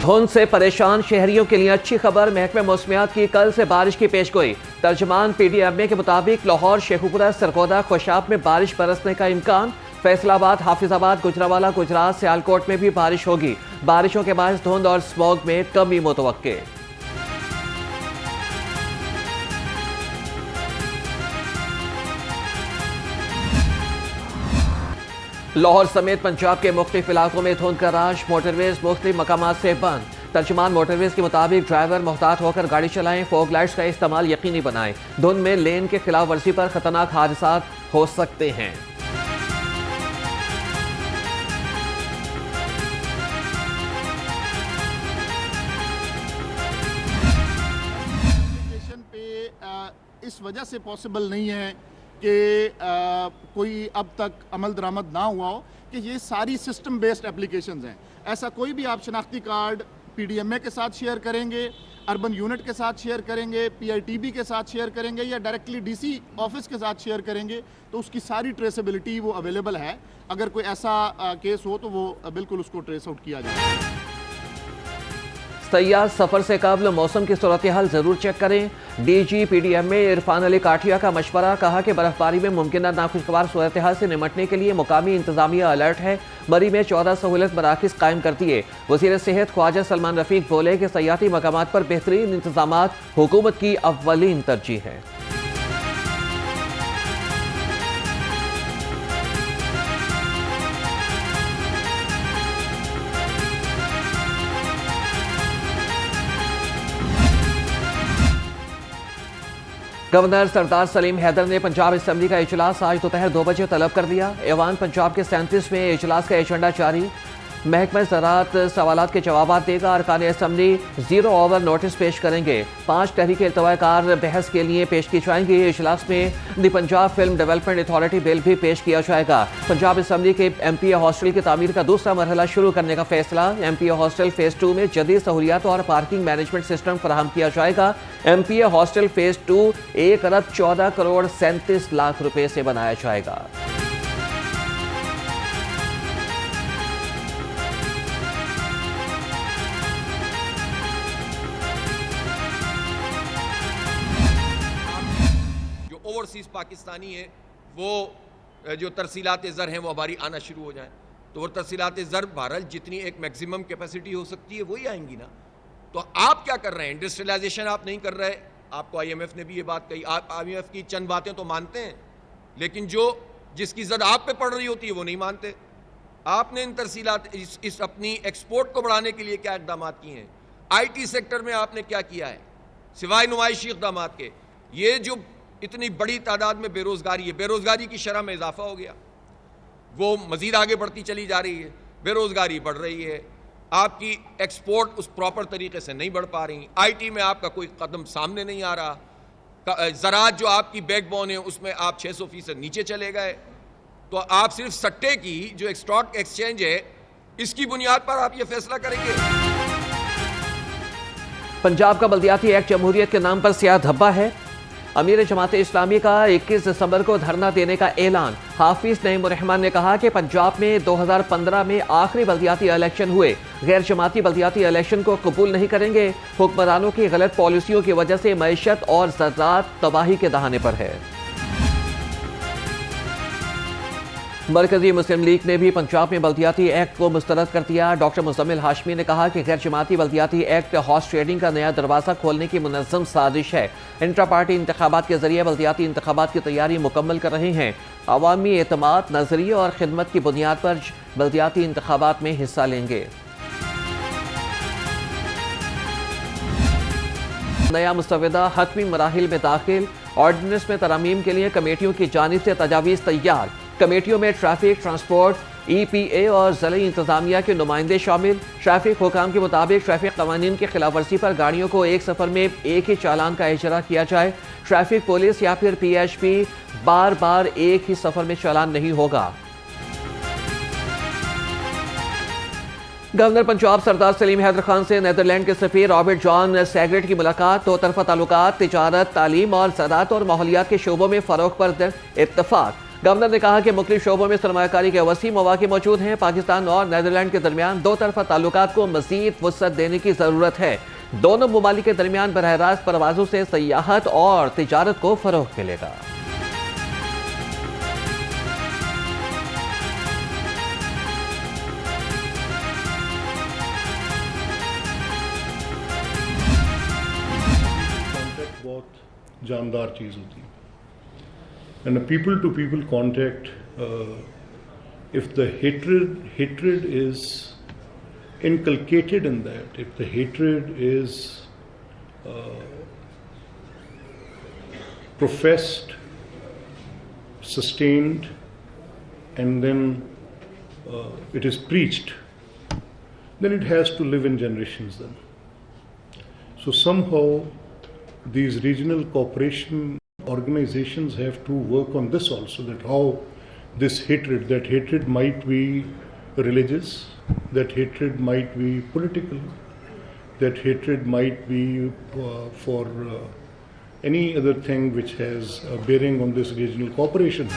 धुंध से परेशान शहरियों के लिए अच्छी खबर। महकमे मौसमियात की कल से बारिश की पेशगोई। तर्जमान PDMA के मुताबिक लाहौर, शेखुपुरा, सरगोदा, खुशाब में बारिश बरसने का इम्कान। फैसलाबाद, हाफिजाबाद, गुजरावाला, गुजरात, सियालकोट में भी बारिश होगी। बारिशों के बायस धुंध और स्मॉग में कमी मुतवक्के। लाहौर समेत पंजाब के मुख्तलिफ इलाकों में धुंध का राश। मोटरवेज मुख्तलिफ मकामात से बंद। तर्जमान मोटरवेज के मुताबिक ड्राइवर मोहतात होकर गाड़ी चलाएं, फॉग लाइट्स का इस्तेमाल यकीनी बनाएं। धुंध में लेन के खिलाफ वर्जी पर खतरनाक हादसा हो सकते हैं। इस वजह से पॉसिबल नहीं है कि कोई अब तक अमल दरामद ना हुआ हो कि ये सारी सिस्टम बेस्ड एप्लीकेशंस हैं। ऐसा कोई भी आप शनाख्ती कार्ड PDMA के साथ शेयर करेंगे, अर्बन यूनिट के साथ शेयर करेंगे, PITB के साथ शेयर करेंगे या डायरेक्टली DC ऑफिस के साथ शेयर करेंगे तो उसकी सारी ट्रेसेबिलिटी वो अवेलेबल है। अगर कोई ऐसा केस हो तो वो बिल्कुल उसको ट्रेस आउट किया जाए। सयाह सफर से कबल मौसम की सूरत हाल जरूर चेक करें। DG PDMA इरफान अली काठिया का मशवरा। कहा कि बर्फबारी में मुमकिन नाखुशगवार सूरत हाल से निमटने के लिए मुकामी इंतजामिया अलर्ट है। मरी में 14 सहूलत मराकज़ कायम कर दिए। वज़ीर सेहत ख्वाजा सलमान रफीक बोले कि सयाती मकामात पर बेहतरीन इंतजामात हुकूमत की अव्वलीन तरजीह है। गवर्नर सरदार सलीम हैदर ने पंजाब असम्बली का इजलास आज दोपहर 2 बजे तलब कर लिया। ऐवान पंजाब के 37वें इजलास का एजेंडा जारी। महकमा ज़राअत सवालात के जवाब देगा। अरकान असम्बली 0 ओवर नोटिस पेश करेंगे। 5 तहरीक इल्तवाकार बहस के लिए पेश की जाएंगी। इजलास में the Punjab film development authority bill भी पेश किया जाएगा। पंजाब असम्बली के MPA हॉस्टल की तामीर का दूसरा मरहला शुरू करने का फैसला। MPA हॉस्टल फेज़ 2 में जदीद सहूलियात और पार्किंग मैनेजमेंट सिस्टम फराहम किया जाएगा। MPA हॉस्टल फेज़ 2 1 अरब 14 करोड़ 37 लाख रुपए से बनाया जाएगा। ओवरसीज पाकिस्तानी है वो जो तरसीलात ज़र हैं वो हमारी आना शुरू हो जाएं तो वो तरसीलात ज़र भारत जितनी एक मैक्सिमम कैपेसिटी हो सकती है वही आएंगी ना। तो आप क्या कर रहे हैं? इंडस्ट्रियलाइजेशन आप नहीं कर रहे। आपको IMF ने भी ये बात कही। आप IMF की चंद बातें तो मानते हैं लेकिन जिसकी ज़द आप पे पड़ रही होती है वो नहीं मानते। आपने इन तरसीलात इस अपनी एक्सपोर्ट को बढ़ाने के लिए क्या इकदाम किए हैं? IT सेक्टर में आपने क्या किया है सिवाय नुमाइशी इकदाम के? ये जो इतनी बड़ी तादाद में बेरोज़गारी है, बेरोज़गारी की शरह में इजाफा हो गया, वो मज़ीद आगे बढ़ती चली जा रही है। बेरोज़गारी बढ़ रही है। आपकी एक्सपोर्ट उस प्रॉपर तरीके से नहीं बढ़ पा रही। IT में आपका कोई कदम सामने नहीं आ रहा। ज़राअत जो आपकी बैकबोन है उसमें आप 600% नीचे चले गए। तो आप सिर्फ सट्टे की जो स्टॉक एक्सचेंज है इसकी बुनियाद पर आप ये फैसला करेंगे? पंजाब का बल्दियाती एक्ट जमहूरियत के नाम पर सियाह धब्बा है। अमीर जमात इस्लामी का 21 दिसंबर को धरना देने का ऐलान। हाफिज नईम रहमान ने कहा कि पंजाब में 2015 में आखिरी बल्दियाती इलेक्शन हुए। गैर जमाती बल्दियाती इलेक्शन को कबूल नहीं करेंगे। हुक्मरानों की गलत पॉलिसियों की वजह से मईशत और ज़राअत तबाही के दहाने पर है। मरकजी मुस्लिम लीग ने भी पंजाब में बल्दियाती एक्ट को मुस्तरद कर दिया। डॉक्टर मुजम्मिल हाशमी ने कहा कि गैर जमाती बल्दियाती एक्ट हॉर्स ट्रेडिंग का नया दरवाज़ा खोलने की मुनज़्ज़म साजिश है। इंट्रा पार्टी इंतखाबात के जरिए बल्दियाती इंतखाबात की तैयारी मुकम्मल कर रहे हैं। अवामी एतमाद, नजरिए और खिदमत की बुनियाद पर बल्दियाती इंतखाबात में हिस्सा लेंगे। नया मुस्तवदा हतमी मराहिल में दाखिल। ऑर्डिनेंस में तरमीम के लिए कमेटियों की जानिब से तजावीज़ तैयार। कमेटियों में ट्रैफिक, ट्रांसपोर्ट, EPA और ज़िले इंतजामिया के नुमाइंदे शामिल। ट्रैफिक हुकाम के मुताबिक ट्रैफिक कवानीन की खिलाफ वर्जी पर गाड़ियों को एक सफ़र में एक ही चालान का इजरा किया जाए। ट्रैफिक पुलिस या फिर PHP बार बार एक ही सफ़र में चालान नहीं होगा। गवर्नर पंजाब सरदार सलीम हैदर खान से नीदरलैंड के सफीर रॉबर्ट जॉन सैगरेट की मुलाकात। दो तरफा ताल्लुकात, तिजारत, तालीम और ज़राअत और माहौलियात के शोबों में फ़रोग़ पर इत्तफ़ाक़। गवर्नर ने कहा कि मुख्तलिफ शोबों में सरमायाकारी के वसी मौके मौजूद हैं। पाकिस्तान और नीदरलैंड के दरमियान दो तरफा ताल्लुकात को मजीद वुसअत देने की जरूरत है। दोनों ममालिक के दरमियान बरह रास्त परवाजों से सयाहत और तिजारत को फरोग मिलेगा। बहुत जानदार चीज़ होती है। And people to people contact, if the hatred is inculcated in that, if the hatred is professed, sustained, and then it is preached, then it has to live in generations then. So somehow these regional cooperation organizations have to work on this also, that how this hatred, that hatred might be religious, that hatred might be political, that hatred might be for any other thing which has a bearing on this regional cooperation.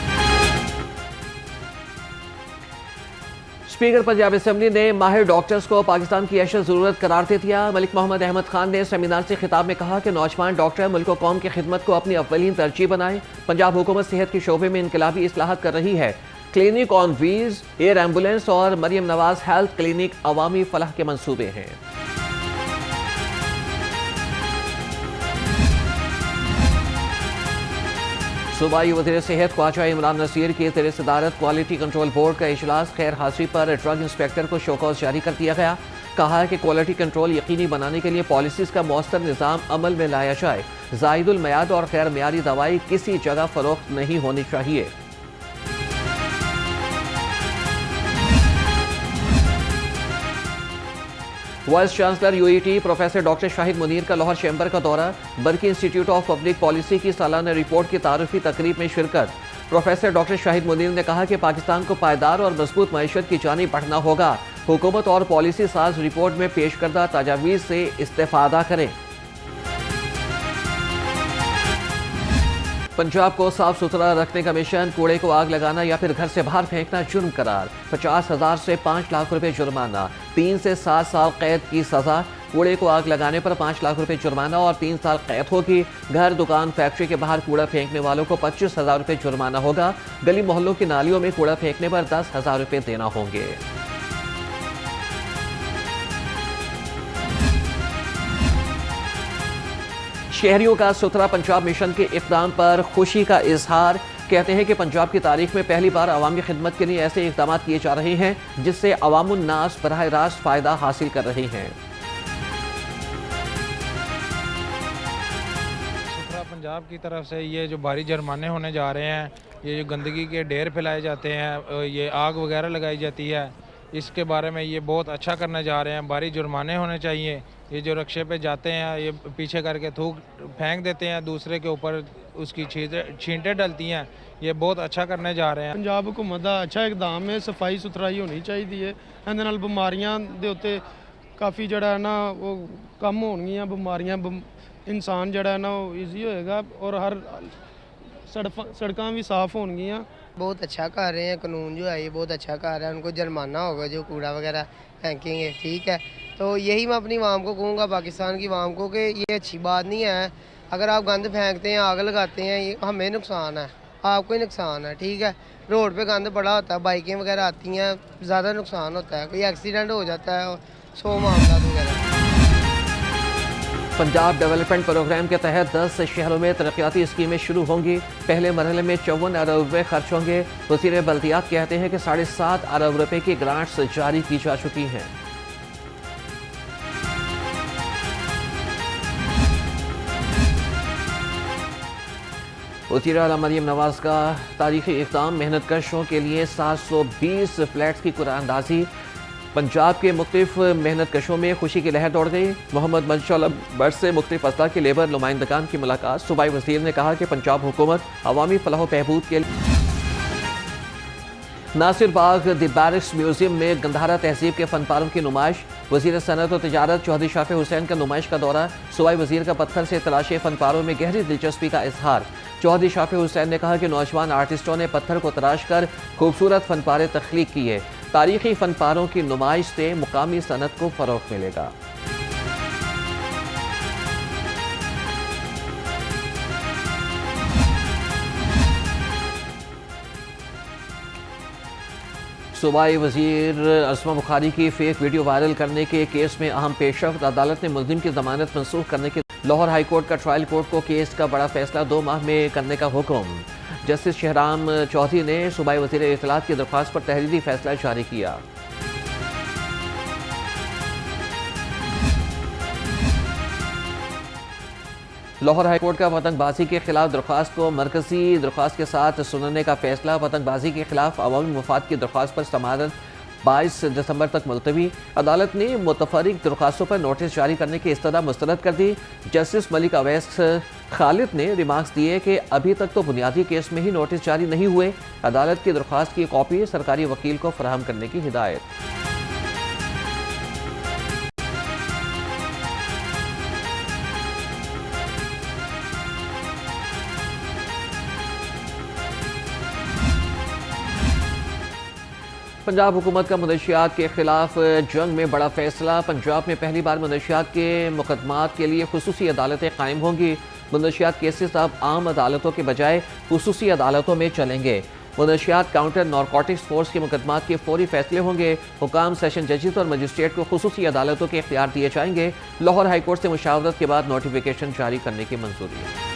Speaker Punjab assembly ने माहिर doctors को पाकिस्तान की अशद ज़रूरत करार दे दिया। मलिक मोहम्मद अहमद खान ने seminar से खिताब में कहा कि नौजवान डॉक्टर मुल्क व कौम की खिदमत को अपनी अव्वलीन तरजीह बनाएं। पंजाब हुकूमत सेहत के शोबे में इनकलाबी इस्लाहत कर रही है। Clinic on wheels, air ambulance और मरियम नवाज हेल्थ क्लिनिक अवामी फलाह के मंसूबे हैं। सूबाई वज़ीर सेहत ख्वाजा इमरान नसीर की ज़ेर सदारत क्वालिटी कंट्रोल बोर्ड का इजलास खैर हाजिरी पर ड्रग इंस्पेक्टर को शोकॉज जारी कर दिया गया। कहा है कि क्वालिटी कंट्रोल यकीनी बनाने के लिए पॉलिसीज़ का मौसर निज़ाम अमल में लाया जाए। ज़ायदुल मयाद और गैर मेयारी दवाई किसी जगह फरोख्त नहीं होनी चाहिए। Vice chancellor UET professor doctor Shahid Munir का लाहौर चैम्बर का दौरा। बर्की इंस्टीट्यूट ऑफ पब्लिक पॉलिसी की सालाना रिपोर्ट की तारुफी तकरीब में शिरकत। प्रोफेसर डॉक्टर शाहिद मुनीर ने कहा कि पाकिस्तान को पायदार और मजबूत मईशत की जानिब बढ़ना होगा। हुकूमत और पॉलिसी साज रिपोर्ट में पेश करदा तजावीज़ से इस्तेफादा करें। पंजाब को साफ सुथरा रखने का मिशन, कूड़े को आग लगाना या फिर घर से बाहर फेंकना जुर्म करार। 50,000 से 5 लाख रुपए जुर्माना, 3 से 7 साल कैद की सजा। कूड़े को आग लगाने पर 5 लाख रुपए जुर्माना और 3 साल कैद होगी। घर, दुकान, फैक्ट्री के बाहर कूड़ा फेंकने वालों को 25,000 रुपए जुर्माना होगा। गली मोहल्लों की नालियों में कूड़ा फेंकने पर 10,000 रुपए देना होंगे। शहरियों का सुथरा पंजाब मिशन के इक़दाम पर खुशी का इजहार। कहते हैं कि पंजाब की तारीख में पहली बार अवामी खिदमत के लिए ऐसे इक़दाम किए जा रहे हैं जिससे अवामुन नास बराह रास्त फ़ायदा हासिल कर रहे हैं। सुथरा पंजाब की तरफ से ये जो भारी जुर्माने होने जा रहे हैं, ये जो गंदगी के ढेर फैलाए जाते हैं, ये आग वगैरह लगाई जाती है, इसके बारे में ये बहुत अच्छा करने जा रहे हैं। भारी जुर्माने होने चाहिए। ये जो रक्शे पे जाते हैं, ये पीछे करके थूक फेंक देते हैं दूसरे के ऊपर, उसकी छींटे डलती हैं, ये बहुत अच्छा करने जा रहे हैं। पंजाब हुकूमत का अच्छा इकदाम है। सफाई सुथराई होनी चाहिए। ਇਹਦੇ ਨਾਲ ਬਿਮਾਰੀਆਂ ਦੇ ਉੱਤੇ ਕਾਫੀ ਜਿਹੜਾ ਹੈ ਨਾ ਉਹ ਕਮ ਹੋਣਗੀਆਂ ਬਿਮਾਰੀਆਂ। ਇਨਸਾਨ ਜਿਹੜਾ ਹੈ ਨਾ ਉਹ ਈਜ਼ੀ ਹੋਏਗਾ ਔਰ ਹਰ सड़कां भी साफ होंगियाँ। बहुत अच्छा कर रहे हैं कानून जो है, ये बहुत अच्छा कर रहा है। उनको जुर्माना होगा जो कूड़ा वगैरह फेंकेंगे, ठीक है। तो यही मैं अपनी वाम को कहूँगा, पाकिस्तान की वाम को, कि ये अच्छी बात नहीं है। अगर आप गंद फेंकते हैं, आग लगाते हैं, ये हमें नुकसान है, आपको ही नुकसान है, ठीक है। रोड पे गंद पड़ा होता है, बाइकें वगैरह आती हैं, ज़्यादा नुकसान होता है, कोई एक्सीडेंट हो जाता है, 100 मामला वगैरह। पंजाब डेवलपमेंट प्रोग्राम के तहत 10 शहरों में तरक्याती स्कीमें शुरू होंगी। पहले मरहले में 54 अरब रुपए खर्च होंगे। वज़ीर बल्दियात कहते हैं कि 7.5 अरब रुपए की ग्रांट्स जारी की जा चुकी हैं। वज़ीर आला मरियम नवाज का तारीखी इक़दाम, मेहनत कशों के लिए 720 फ्लैट्स की कुरानंदाजी। पंजाब के मुख्तलिफ मेहनत कशों में खुशी की लहर दौड़ गई। मोहम्मद मंशौल बर्ड से मुख्तलिफ अज़ला के लेबर नुमाइंदगान की मुलाकात। सूबाई वज़ीर ने कहा कि पंजाब हुकूमत अवामी फलाह बहबूद के लिए नासिर बाग द बैरिक्स म्यूजियम में गंधारा तहजीब के फनपारों की नुमाइश। वज़ीर सनत और तिजारत चौधरी शाफी हुसैन का नुमाइश का दौरा। सूबाई वज़ीर का पत्थर से तलाशे फनपारों में गहरी दिलचस्पी का इजहार। चौधरी शाफी हुसैन ने कहा कि नौजवान आर्टिस्टों ने पत्थर को तराश कर खूबसूरत फनपारे तख्लीक किए। तारीखी फनपारों की नुमाइश से मुकामी सनत को फरोग मिलेगा। सूबाई वजीर असमा बुखारी की फेक वीडियो वायरल करने के केस में अहम पेशरफ्त। अदालत ने मुल्जिम की जमानत मनसूख करने के लाहौर हाई कोर्ट का ट्रायल कोर्ट को केस का बड़ा फैसला 2 माह में करने का हुक्म। जस्टिस शहराम चौधरी ने सूबाई वजीर इत्तलात की दरख्वास्त पर तहरीरी फैसला जारी किया। लाहौर हाईकोर्ट का पतंगबाजी के खिलाफ दरख्वास्त को मरकजी दरख्वास्त के साथ सुनने का फैसला। पतंगबाजी के खिलाफ अवामी मुफाद की दरख्वास्त पर समाअत 22 दिसंबर तक मुलतवी। अदालत ने मुतफरिक दरख्वास्तों पर नोटिस जारी करने की इस्तदा मुस्तरद कर दी। जस्टिस मलिक अवैस खालिद ने रिमार्क्स दिए कि अभी तक तो बुनियादी केस में ही नोटिस जारी नहीं हुए। अदालत की दरख्वास्त की कॉपी सरकारी वकील को फराहम करने की हिदायत। पंजाब हुकूमत का मनशियात के खिलाफ जंग में बड़ा फैसला। पंजाब में पहली बार मनशियात के मुकदमात के लिए खुसूसी अदालतें कायम होंगी। मनशियात केसेस अब आम अदालतों के बजाय खुसूसी अदालतों में चलेंगे। मनशियात काउंटर नारकोटिक्स फोर्स के मुकदमात के फौरी फैसले होंगे। हुकाम, सेशन जजेस और मजिस्ट्रेट को खुसूसी अदालतों के इख्तियार दिए जाएंगे। लाहौर हाईकोर्ट से मुशावरत के बाद नोटिफिकेशन जारी करने की मंजूरी है।